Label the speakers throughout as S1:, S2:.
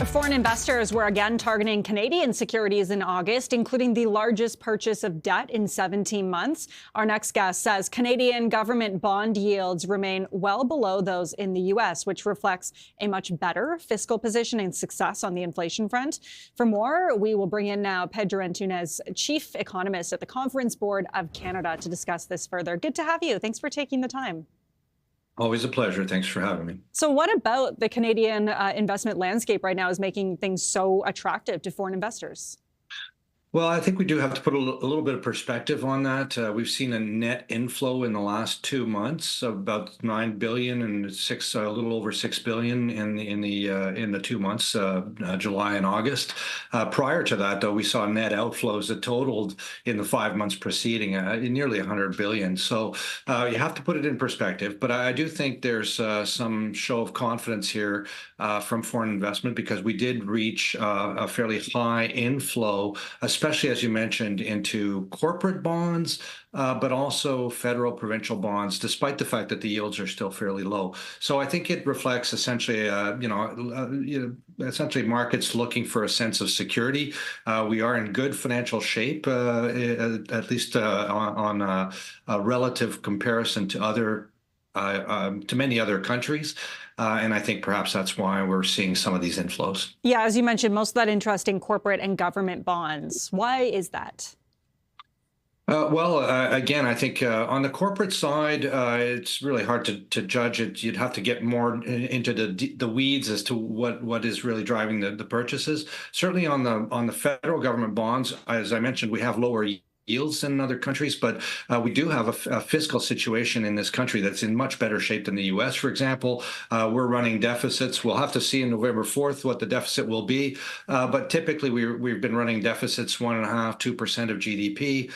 S1: Foreign investors were again targeting Canadian securities in August, including the largest purchase of debt in 17 months. Our next guest says Canadian government bond yields remain well below those in the U.S., which reflects a much better fiscal position and success on the inflation front. For more, we will bring in now Pedro Antunes, chief economist at the Conference Board of Canada, to discuss this further. Good to have you. Thanks for taking the time.
S2: Always a pleasure. Thanks for having me.
S1: So what about the Canadian investment landscape right now is making things so attractive to foreign investors?
S2: Well, I think we do have to put a little bit of perspective on that. We've seen a net inflow in the last 2 months of about 9 billion and a little over 6 billion in the 2 months, July and August. Prior to that, though, we saw net outflows that totaled in the 5 months preceding nearly 100 billion. So you have to put it in perspective. But I do think there's some show of confidence here from foreign investment, because we did reach a fairly high inflow, especially, as you mentioned, into corporate bonds, but also federal provincial bonds, despite the fact that the yields are still fairly low. So I think it reflects essentially, essentially markets looking for a sense of security. We are in good financial shape, at least on a relative comparison to many other countries. And I think perhaps that's why we're seeing some of these inflows.
S1: Yeah, as you mentioned, most of that interest in corporate and government bonds. Why is that?
S2: Again, I think on the corporate side, it's really hard to judge it. You'd have to get more into the weeds as to what is really driving the purchases. Certainly on the federal government bonds, as I mentioned, we have lower yields in other countries, but we do have a fiscal situation in this country that's in much better shape than the U.S. For example, we're running deficits. We'll have to see on November 4th what the deficit will be, but typically we've been running deficits 1.5–2% of GDP.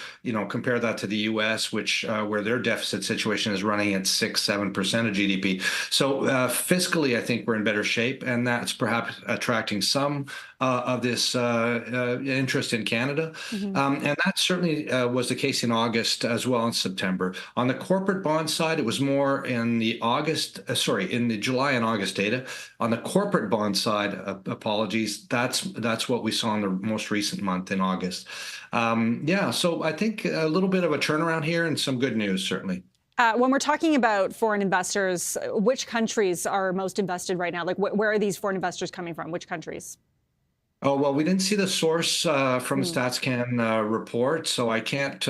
S2: Compare that to the U.S., where their deficit situation is running at 6–7% of GDP. So fiscally, I think we're in better shape, and that's perhaps attracting some of this interest in Canada, and that certainly was the case in August as well in September. On the corporate bond side, it was more in the July and August data. On the corporate bond side, apologies, that's what we saw in the most recent month in August. So I think a little bit of a turnaround here and some good news, certainly.
S1: When we're talking about foreign investors, which countries are most invested right now? Like, where are these foreign investors coming from? Which countries?
S2: Oh, well, we didn't see the source from the StatsCan report, so I can't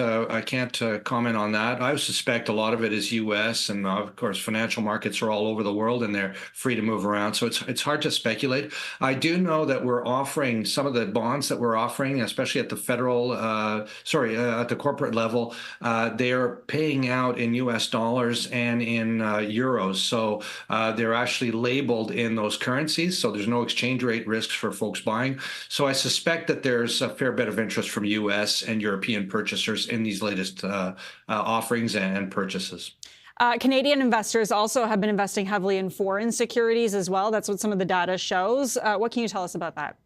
S2: comment on that. I suspect a lot of it is U.S., and of course, financial markets are all over the world, and they're free to move around. So it's hard to speculate. I do know that we're offering some of the bonds that we're offering, especially at the federal, at the corporate level. They are paying out in U.S. dollars and in euros, so they're actually labeled in those currencies. So there's no exchange rate risks for folks buying. So I suspect that there's a fair bit of interest from U.S. and European purchasers in these latest offerings and purchases.
S1: Canadian investors also have been investing heavily in foreign securities as well. That's what some of the data shows. What can you tell us about that?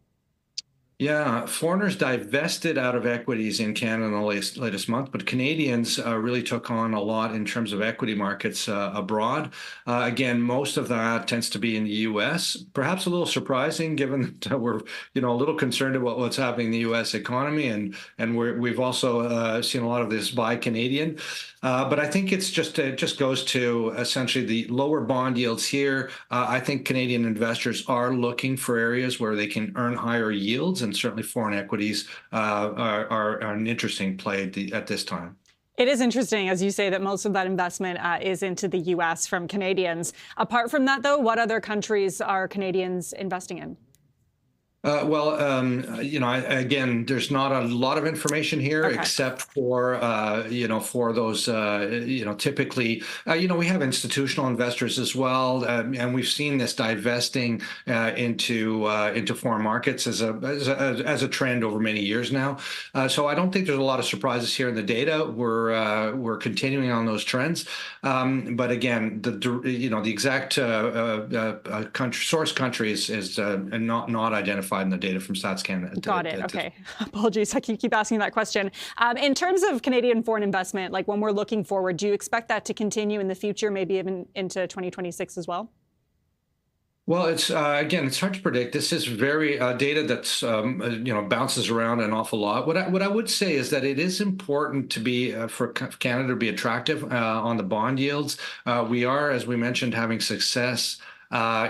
S2: Yeah, foreigners divested out of equities in Canada in the latest month, but Canadians really took on a lot in terms of equity markets abroad. Again, most of that tends to be in the U.S. Perhaps a little surprising, given that we're a little concerned about what's happening in the U.S. economy, and we've also seen a lot of this buy Canadian. But I think it just goes to essentially the lower bond yields here. I think Canadian investors are looking for areas where they can earn higher yields, and certainly foreign equities are an interesting play at this time.
S1: It is interesting, as you say, that most of that investment is into the U.S. from Canadians. Apart from that, though, what other countries are Canadians investing in?
S2: Again, there's not a lot of information here, except for, for those, typically, we have institutional investors as well. And we've seen this divesting into foreign markets as a trend over many years now. So I don't think there's a lot of surprises here in the data. We're continuing on those trends. But again, the exact source country is not identified in the data from StatsCan.
S1: Got it. Okay. Apologies. I keep asking that question. In terms of Canadian foreign investment, like when we're looking forward, do you expect that to continue in the future, maybe even into 2026 as well?
S2: Well, it's again, it's hard to predict. This is very data that's bounces around an awful lot. What I would say is that it is important to be for Canada to be attractive on the bond yields. We are, as we mentioned, having success.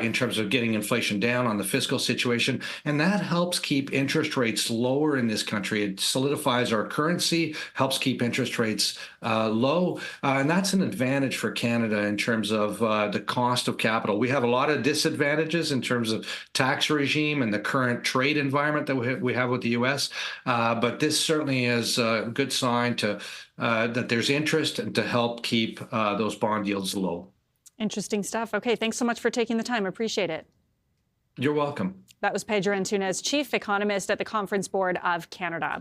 S2: In terms of getting inflation down on the fiscal situation. And that helps keep interest rates lower in this country. It solidifies our currency, helps keep interest rates low. And that's an advantage for Canada in terms of the cost of capital. We have a lot of disadvantages in terms of tax regime and the current trade environment that we have with the U.S. But this certainly is a good sign that there's interest and to help keep those bond yields low.
S1: Interesting stuff. Okay, thanks so much for taking the time. Appreciate it.
S2: You're welcome.
S1: That was Pedro Antunes, chief economist at the Conference Board of Canada.